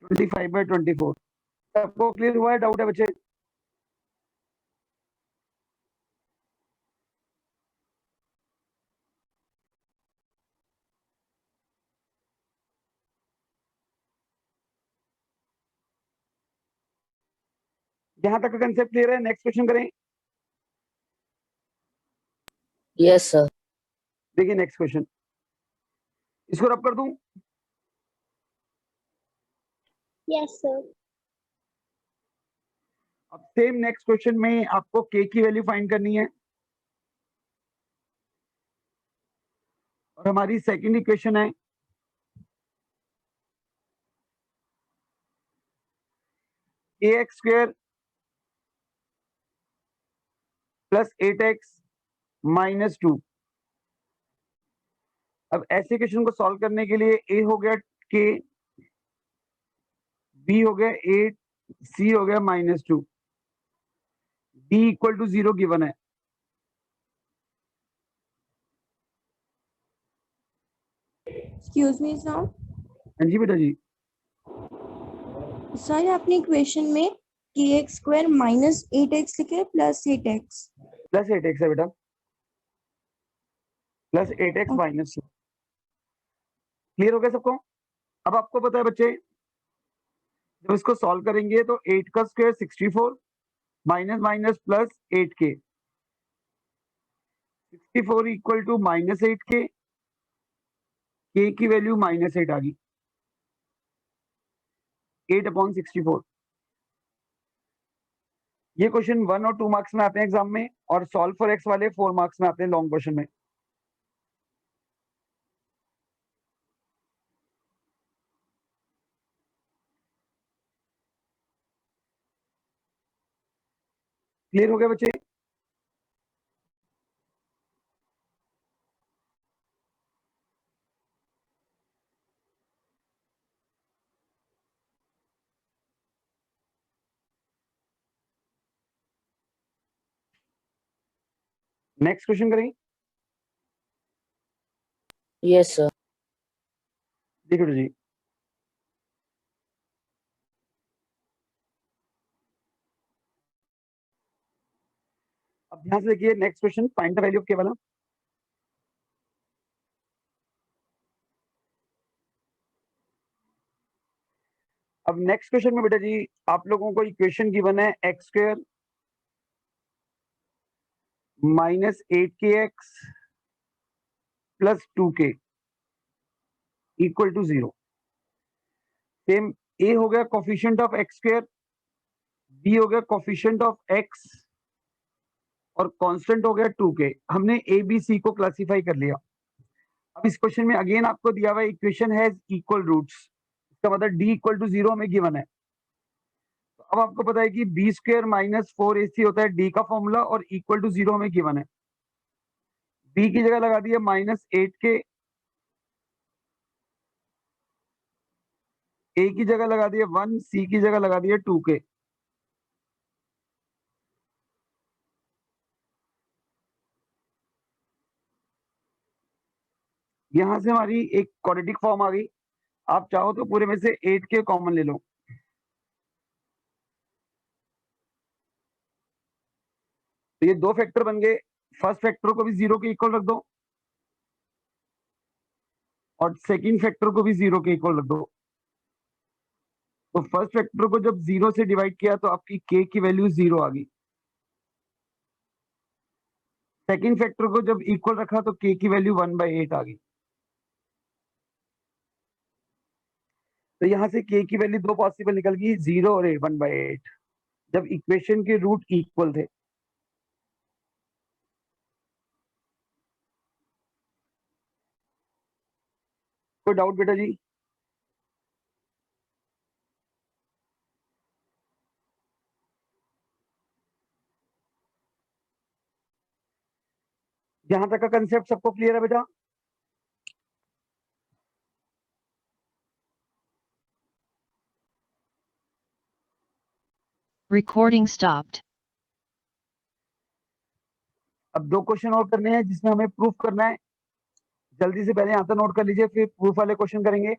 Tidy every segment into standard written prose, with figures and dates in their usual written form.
25/24। सबको क्लियर हुआ है? डाउट है बच्चे? यहां तक का कंसेप्ट क्लियर है? नेक्स्ट क्वेश्चन करें। Yes sir. देखिए नेक्स्ट क्वेश्चन, इसको रब कर दूं? Yes sir. अब सेम नेक्स्ट क्वेश्चन में आपको के की वैल्यू फाइंड करनी है, और हमारी सेकंड इक्वेशन है ax² प्लस 8x-2। अब ऐसे क्वेश्चन को सॉल्व करने के लिए a हो गया k, b हो गया 8, c हो गया -2, d इक्वल टू 0 गिवन है। Excuse me sir. हाँ जी बेटा जी। सर आपने इक्वेशन में kx² माइनस 8x लिखे प्लस 8x। प्लस 8x है बेटा, प्लस 8x माइनस। क्लियर हो गया सबको? अब आपको पता है बच्चे, जब इसको सॉल्व करेंगे तो 8 का square 64, minus minus plus 8k, 64 equal to -8k, k की वैल्यू -8 आ गई, 8/64। ये क्वेश्चन 1 और 2 मार्क्स में आते हैं एग्जाम में, और सॉल्व फॉर एक्स वाले 4 मार्क्स में आते हैं लॉन्ग क्वेश्चन में। क्लियर हो गया बच्चे? नेक्स्ट क्वेश्चन करें। Yes sir. देखो जी, अब ध्यान से देखिए next question, find the value of के वाला। अब नेक्स्ट क्वेश्चन में बेटा जी आप लोगों को इक्वेशन गिवन है x² minus 8kx plus 2k equal to 0। Same a हो गया कोफिशिएंट ऑफ x², b हो गया कोफिशिएंट ऑफ x, और कांस्टेंट हो गया 2k। हमने a b c को क्लासिफाई कर लिया। अब इस क्वेश्चन में अगेन आपको दिया हुआ इक्वेशन हैज इक्वल रूट्स, इसका मतलब d इक्वल टू 0 हमें गिवन है। तो अब आपको पता है कि b² माइनस 4ac होता है d का फॉर्मूला, और इक्वल टू 0 हमें गिवन है। b की जगह लगा दिया -8k, a की जगह लगा दिया 1, c की जगह लगा दिया 2k। यहां से हमारी एक क्वाड्रेटिक फॉर्म आ गई। आप चाहो तो पूरे में से 8k कॉमन ले लो, तो ये दो फैक्टर बन गए। फर्स्ट फैक्टर को भी 0 के इक्वल रख दो, और सेकंड फैक्टर को भी 0 के इक्वल रख दो। तो फर्स्ट फैक्टर को जब 0 से डिवाइड किया तो आपकी k की वैल्यू 0 आ गई। सेकंड फैक्टर को जब इक्वल रखा तो k की वैल्यू 1/8 आ गई। तो यहां से k की वैल्यू दो पॉसिबल निकल गई, 0 और 1/8, जब इक्वेशन के रूट इक्वल थे। कोई डाउट बेटा जी? यहां तक का कंसेप्ट सबको क्लियर है बेटा? Recording stopped. अब दो क्वेश्चन और करने हैं जिसमें हमें प्रूफ करना है। जल्दी से पहले आंसर नोट कर लीजिए, फिर प्रूफ वाले क्वेश्चन करेंगे।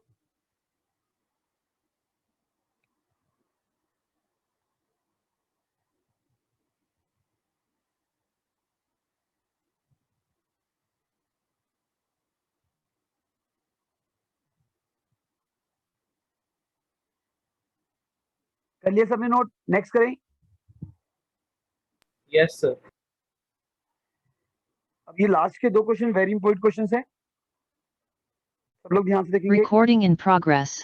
कर लिया सबने नोट? नेक्स्ट करें। Yes sir. अब ये लास्ट के 2 क्वेश्चन वेरी इंपॉर्टेंट क्वेश्चंस हैं, सब लोग ध्यान से देखेंगे। Recording in progress.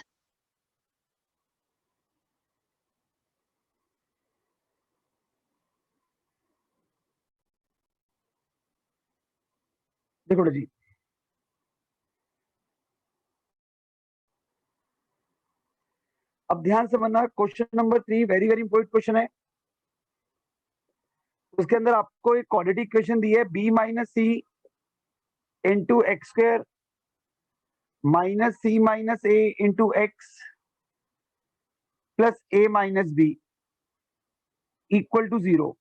देखो जी, अब ध्यान से बनना, question number 3 very very important question है। उसके अंदर आपको एक क्वाड्रेटिक इक्वेशन दी है, b minus C into X square minus C minus A into X plus A minus B equal to 0।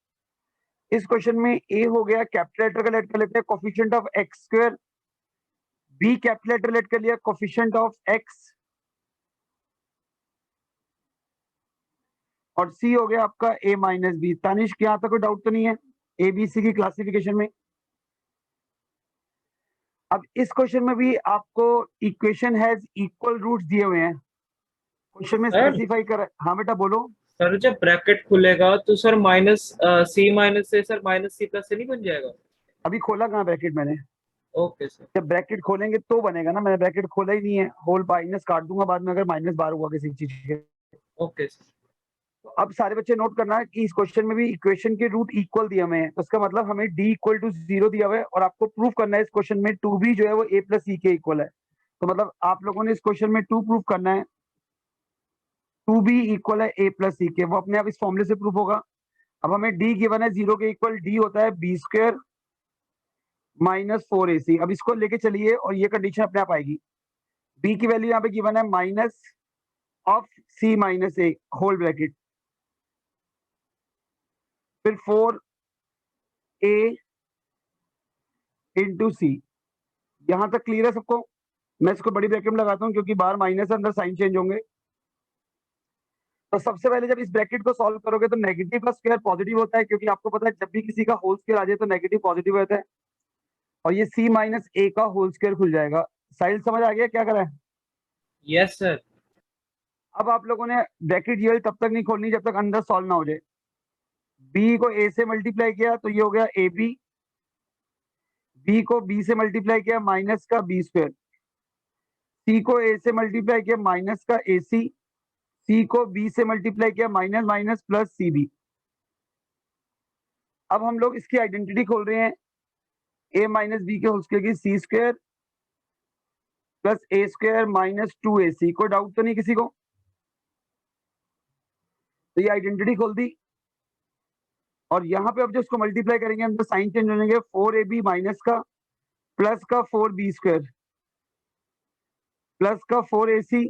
इस क्वेश्चन में a हो गया कैपिटल लेटर का, लेट कर लेते हैं coefficient of X square, b capital letter let कर लिया कोफिशिएंट ऑफ एक्स, और c हो गया आपका a माइनस बी। तानिश क्या आता, कोई डाउट तो नहीं है एबीसी की क्लासिफिकेशन में? अब इस क्वेश्चन में भी आपको इक्वेशन हैज इक्वल रूट्स दिए हुए हैं, क्वेश्चन में सर? स्पेसिफाई कर। हाँ बेटा बोलो। सर जब ब्रैकेट खुलेगा तो सर माइनस सी माइनस से सर माइनस सी प्लस से नहीं बन जाएगा? अभी खोला कहाँ ब्रैकेट मैंने? Okay sir. जब ब्रैकेट खोलेंगे तो बनेगा ना, मैंने ब्रैकेट खोला ही नहीं है, होल माइनस काट दूंगा बाद में अगर माइनस बार हुआ किसी चीज के। Okay sir. तो अब सारे बच्चे नोट करना है कि इस क्वेश्चन में भी इक्वेशन के रूट इक्वल दिए हुए हैं, तो इसका मतलब हमें d इक्वल टू 0 दिया हुआ है, और आपको प्रूफ करना है इस क्वेश्चन में 2 भी जो है वो a प्लस सी के इक्वल है। तो मतलब आप लोगों ने इस क्वेश्चन में 2 प्रूफ करना है, 2 भी इक्वल है a प्लस सी के, वो अपने आप इस फॉर्मूले से प्रूफ होगा। अब हमें d गिवन है 0 के इक्वल, d होता है बी स्क्वायर माइनस 4ac। अब इसको लेके चलिए और ये कंडीशन अपने आप आएगी, b की वैल्यू यहाँ पे गिवन है minus of c minus a whole bracket, फिर 4a इंटू सी। यहां तक क्लियर है सबको? मैं इसको बड़ी ब्रैकेट में लगाता हूं क्योंकि बाहर माइनस है, अंदर साइन चेंज होंगे। तो सबसे पहले जब इस ब्रैकेट को सॉल्व करोगे तो नेगेटिव का स्क्वायर पॉजिटिव होता है, क्योंकि आपको पता है जब भी किसी का होल स्क्वायर आ जाए तो नेगेटिव पॉजिटिव होता है, और ये c माइनस a का होल स्क्वायर खुल जाएगा। साइल समझ आ गया क्या करा है? Yes sir. अब आप लोगों ने ब्रैकेट ये तब तक नहीं खोलनी जब तक अंदर सॉल्व ना हो जाए। b को a से मल्टीप्लाई किया तो ये हो गया ab, b को b से मल्टीप्लाई किया माइनस का b स्क्वायर, c को a से मल्टीप्लाई किया माइनस का ac, c को b से मल्टीप्लाई किया माइनस माइनस प्लस cb। अब हम लोग इसकी आइडेंटिटी खोल रहे हैं, a माइनस बी के होल स्क्वायर की सी स्क्वायर प्लस ए स्क्वायर माइनस 2ac। कोई डाउट तो नहीं किसी को? तो ये आइडेंटिटी खोल दी, और यहाँ पे अब जो इसको मल्टीप्लाई करेंगे अंदर साइन चेंज हो जाएंगे, 4ab माइनस का प्लस का 4b स्क्वायर प्लस का 4ac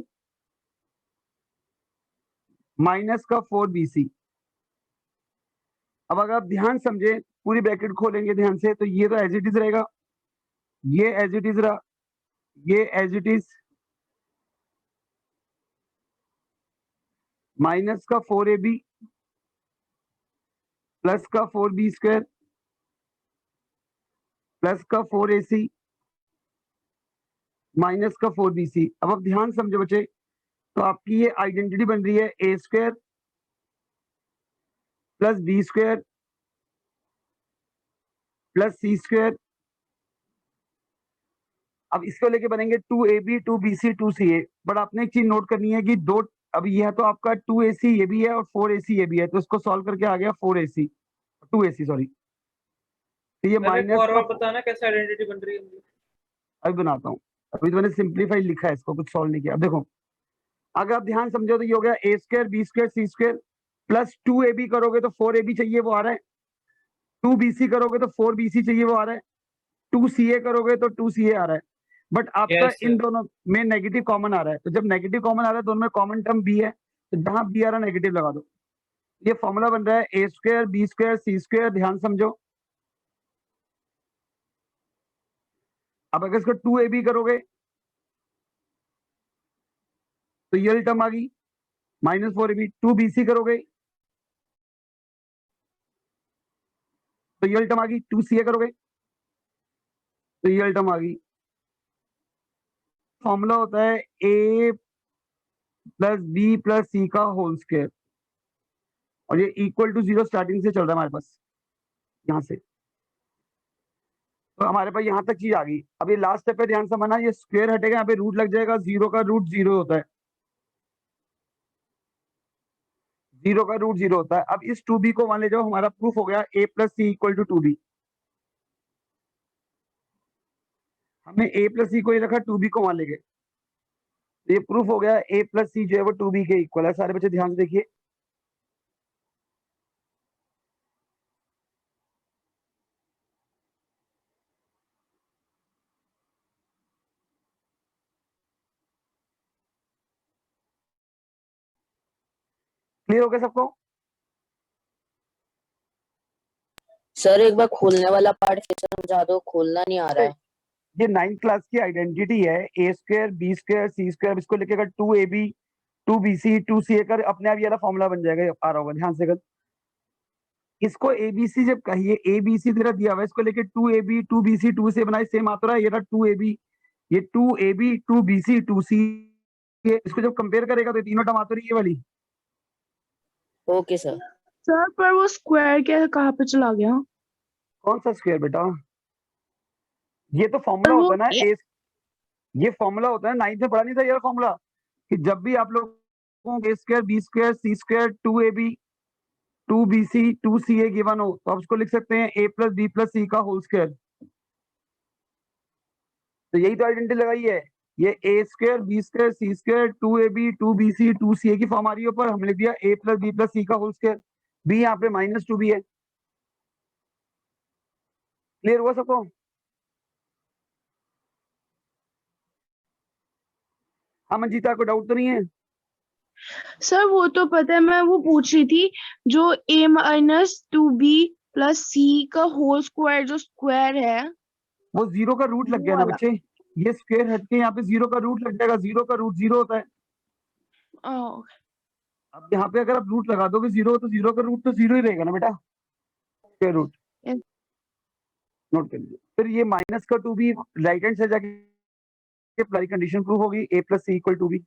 माइनस का 4bc। अब अगर आप ध्यान समझे, पूरी ब्रैकेट खोलेंगे ध्यान से, तो ये तो एज इट इज रहेगा, ये एज इट इज रहा, ये एज इट इज, माइनस का 4ab प्लस का 4b स्क्वायर प्लस का 4ac माइनस का 4bc। अब आप ध्यान समझो बच्चे, तो आपकी ये आइडेंटिटी बन रही है a square plus b square plus c square. अब इसको लेके बनेंगे 2ab 2bc 2ca। बट आपने एक चीज नोट करनी है कि दो, अब यह तो आपका 2ac ये भी है और 4ac ये भी है, तो इसको सॉल्व करके आ गया 4ac 2ac सॉरी। तो ये सर एक माइनस और का, बताना कैसे आइडेंटिटी बन रही है? अभी बनाता हूँ, अभी तो मैंने सिंप्लीफाई लिखा है, इसको कुछ सॉल्व नहीं किया। अब देखो, अगर आप ध्यान समझो तो ये हो गया a square b square c square plus 2ab करोगे तो 4ab चाहिए वो आ रहा है, 2bc करोगे तो 4bc चाहिए वो आ रहा है, 2ca करोगे तो 2ca आ रहा है। बट आपका Yes, sir. इन दोनों में नेगेटिव कॉमन आ रहा है, तो जब नेगेटिव कॉमन आ रहा है दोनों में कॉमन टर्म b है, तो जहां b आ रहा है नेगेटिव लगा दो। ये फॉर्मूला बन रहा है a square b square c square. ध्यान समझो, अब अगर इसको 2ab करोगे तो ये टर्म आ गई माइनस 4ab, 2bc करोगे तो ये टर्म आ गई, 2ca करोगे तो ये टर्म आ गई। फॉर्मूला होता है a plus B plus C का होल स्क्वायर। और ये इक्वल टू 0 स्टार्टिंग से चल रहा है हमारे पास यहाँ से। तो हमारे पास यहाँ तक चीज आ गई। अब ये लास्ट स्टेप पे ध्यान से माना, ये स्क्वायर हटेगा, यहाँ पे रूट लग जाएगा, 0 का रूट 0 होता है, 0 का रूट 0 होता है। अब इस 2b को मान ले जाओ, हमारा प्रूफ हो गया a plus C equal to 2b। हमने a प्लस सी को ही रखा, 2b को मान ले गए, ये प्रूफ हो गया a प्लस सी जो है वो 2b के इक्वल है। सारे बच्चे ध्यान से देखिए, क्लियर हो गया सबको? सर एक बार खोलने वाला पार्ट फिर से समझा दो, खोलना नहीं आ रहा है। ये 9th क्लास की आइडेंटिटी है, ए square B square C square, इसको लेके अगर 2ab 2bc 2ca कर अपने आप ये वाला फॉर्मूला बन जाएगा, आ रहा होगा ध्यान से कर। इसको abc जब कहिए, abc तेरा दिया हुआ है, इसको लेके 2ab 2bc 2ca बनाए, सेम आता रहा है, ये रहा 2ab, ये 2ab 2bc 2ca, इसको जब कंपेयर करेगा तो ये तीनों टर्म आती रही ये वाली। Okay sir. सर पर वो स्क्वायर क्या कहाँ पे चला गया? कौन सा स्क्वायर बेटा? ये तो फॉर्मूला वो होता है ना, ये फॉर्मूला होता है, 9th में पढ़ा नहीं था ये फॉर्मूला, कि जब भी आप लोगों को A square B square C square 2ab 2bc 2ca given हो तो आप उसको लिख सकते हैं a plus B plus C का होल स्क्वायर। तो यही तो आइडेंटिटी लगाई है, ये ए square B square C square 2ab 2bc 2ca की फॉर्म आ रही है ऊपर, हमने लिख दिया a plus B plus C का होल स्क्वायर, b यहाँ पे माइनस 2b है। क्लियर हुआ सबको? हाँ मंजीता, को डाउट तो नहीं है? सर वो तो पता है, मैं वो पूछ रही थी जो a minus 2b plus C का होल स्क्वायर जो स्क्वायर है वो 0 का रूट लग वो गया ना वाला। बच्चे, ये स्क्वायर हट के यहाँ पे 0 का रूट लग जाएगा, 0 का रूट 0 होता है। अब यहाँ पे अगर आप रूट लगा दोगे 0 तो 0 का रूट तो 0 ही रहेगा ना बेटा, स्क्वायर रूट। Yes. नोट कर लीजिए। फिर ये माइनस का 2b राइट हैंड से जाके पहली कंडीशन प्रूव होगी, a plus C equal 2b।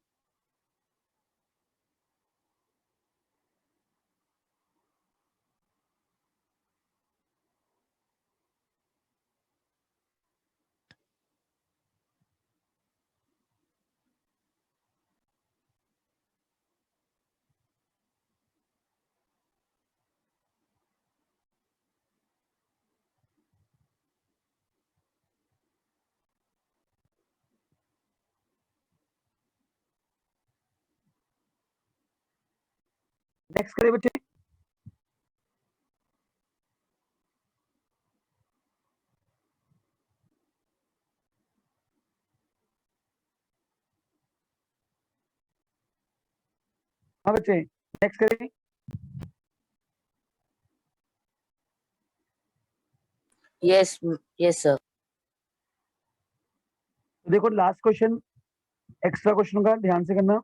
Next करें बच्चे, हाँ बच्चे नेक्स्ट करें। Yes yes sir. तो देखो लास्ट क्वेश्चन एक्स्ट्रा क्वेश्चन का ध्यान से करना।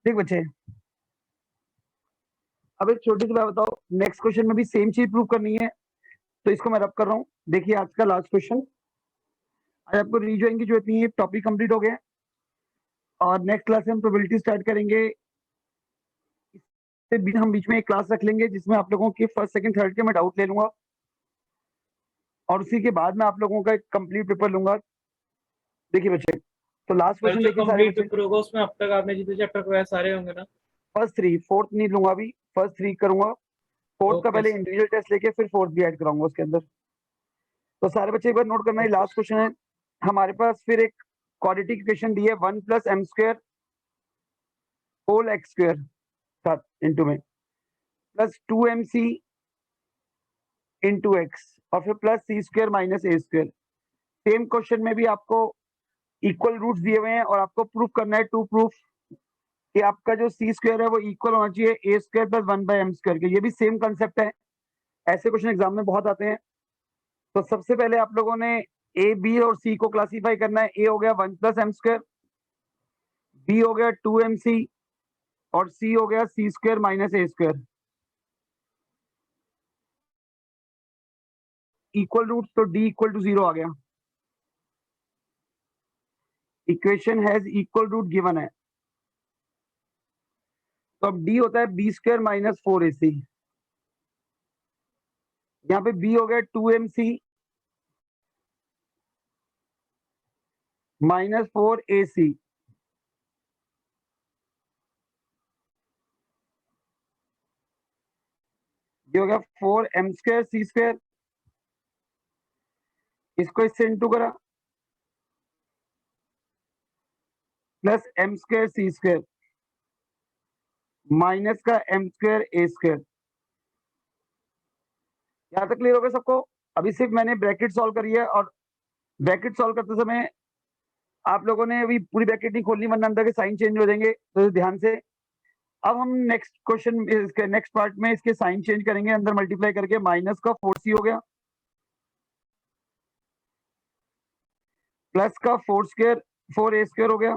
देख बच्चे, अब एक छोटी सी बात बताओ, नेक्स्ट क्वेश्चन में भी सेम चीज प्रूव करनी है, तो इसको मैं रब कर रहा हूँ। देखिए आज का लास्ट क्वेश्चन, आज आपको रीजॉइन की जरूरत नहीं है, टॉपिक कंप्लीट हो गया और नेक्स्ट क्लास में हम प्रोबेबिलिटी स्टार्ट करेंगे। इससे भी हम बीच में एक क्लास रख लेंगे जिसमें आप लोगों के फर्स्ट सेकंड थर्ड के मैं डाउट ले लूंगा और उसी के बाद में आप लोगों का एक कंप्लीट पेपर लूंगा। देखिए बच्चे, तो लास्ट सर क्वेश्चन जो देखिए सारे कंप्लीट बच्चे, पेपर होगा उसमें अब तक आपने जितने चैप्टर कराए सारे होंगे ना? फर्स्ट 3, फोर्थ नहीं लूंगा अभी, फर्स्ट 3 करूंगा, फोर्थ का ओके पहले सर। इंडिविजुअल टेस्ट लेके फिर फोर्थ भी ऐड कराऊंगा उसके अंदर। तो सारे बच्चे एक बार नोट करना, ये लास्ट क्वेश्चन है हमारे पास। फिर एक क्वाड्रेटिक इक्वेशन दी है 1 plus M square whole X square साथ इंटू में प्लस 2mc इंटू एक्स और फिर plus C square minus A square. Same question में भी आपको इक्वल रूट्स दिए हुए हैं और आपको प्रूफ करना है, टू प्रूफ कि आपका जो सी स्क्वायर है वो इक्वल होना चाहिए A square plus 1 by M square के। ये भी सेम कंसेप्ट है, ऐसे क्वेश्चन एग्जाम में बहुत आते हैं। तो सबसे पहले आप लोगों ने ए बी और सी को क्लासीफाई करना है। ए हो गया 1 प्लस एम स्क्वायर, बी हो गया 2mc और c हो गया c square minus a square equal root, तो d इक्वल टू 0 आ गया। Equation has equal root given है, तो अब d होता है b स्क्वायर माइनस 4ac, यहाँ पे b हो गया 2mc माइनस 4ac, ये हो गया 4m स्क्वायर c स्क्वायर, इसको इससे इंटू करा plus m square c square minus का m स्क्वायर a स्क्वायर। यहाँ तक क्लियर हो गया सबको? अभी सिर्फ मैंने ब्रैकेट सॉल्व करी है, और ब्रैकेट सॉल्व करते समय आप लोगों ने अभी पूरी ब्रैकेट नहीं खोलनी वरना अंदर के साइन चेंज हो जाएंगे, तो ध्यान से। अब हम नेक्स्ट क्वेश्चन, इसके नेक्स्ट पार्ट में इसके साइन चेंज करेंगे, अंदर मल्टीप्लाई करके माइनस का 4c हो गया प्लस का 4 स्क्वायर 4a स्क्वायर हो गया